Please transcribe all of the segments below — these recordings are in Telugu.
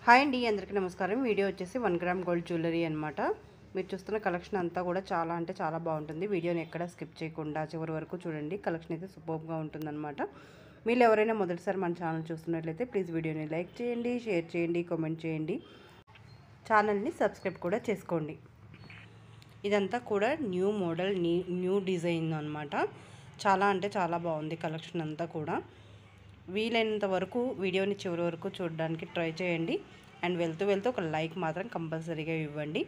హాయ్ అండి, అందరికీ నమస్కారం. వీడియో వచ్చేసి 1 గ్రామ్ గోల్డ్ జ్యువెలరీ అనమాట. మీరు చూస్తున్న కలెక్షన్ అంతా కూడా చాలా అంటే చాలా బాగుంటుంది. వీడియోని ఎక్కడ స్కిప్ చేయకుండా చివరి వరకు చూడండి. కలెక్షన్ అయితే సూపర్గా ఉంటుందన్నమాట. మీరు ఎవరైనా మొదటిసారి మన ఛానల్ చూస్తున్నట్లయితే ప్లీజ్ వీడియోని లైక్ చేయండి, షేర్ చేయండి, కామెంట్ చేయండి. ఛానల్ని సబ్స్క్రైబ్ కూడా చేసుకోండి. ఇదంతా కూడా న్యూ మోడల్, న్యూ డిజైన్ అనమాట. చాలా అంటే చాలా బాగుంది కలెక్షన్ అంతా కూడా. వీలైనంత వరకు వీడియోని చివరి వరకు చూడడానికి ట్రై చేయండి. అండ్ వెళ్తూ ఒక లైక్ మాత్రం కంపల్సరీగా ఇవ్వండి.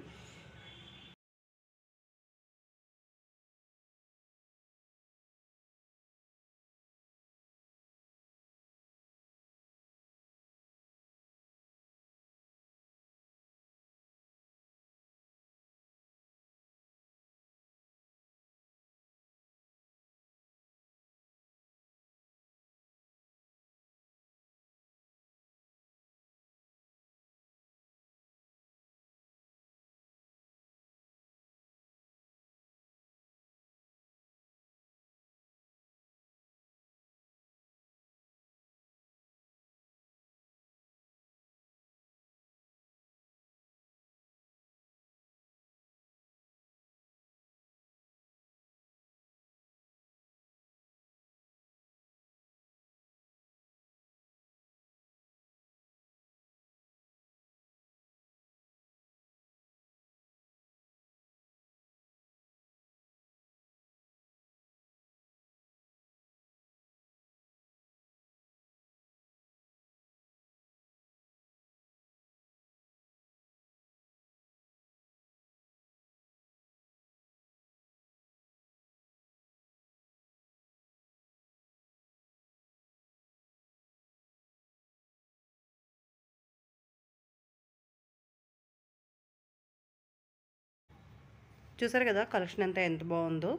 చూసారు కదా కలెక్షన్ అంతా ఎంత బాగుందో.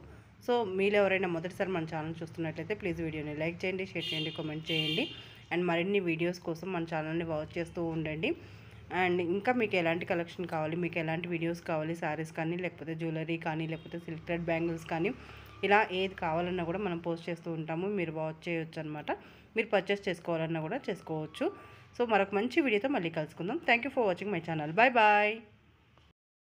సో మీరు ఎవరైనా మొదటిసారి మన ఛానల్ చూస్తున్నట్లయితే ప్లీజ్ వీడియోని లైక్ చేయండి, షేర్ చేయండి, కామెంట్ చేయండి. అండ్ మరిన్ని వీడియోస్ కోసం మన ఛానల్ని వాచ్ చేస్తూ ఉండండి. అండ్ ఇంకా మీకు ఎలాంటి కలెక్షన్ కావాలి, మీకు ఎలాంటి వీడియోస్ కావాలి, శారీస్ కానీ లేకపోతే జ్యువెలరీ కానీ లేకపోతే సిల్క్టెడ్ బ్యాంగిల్స్ కానీ ఇలా ఏది కావాలన్నా కూడా మనం పోస్ట్ చేస్తూ ఉంటాము. మీరు వాచ్ చేయొచ్చు అనమాట. మీరు పర్చేస్ చేసుకోవాలన్నా కూడా చేసుకోవచ్చు. సో మరొక మంచి వీడియోతో మళ్ళీ కలుసుకుందాం. Thank you for watching my channel. Bye bye.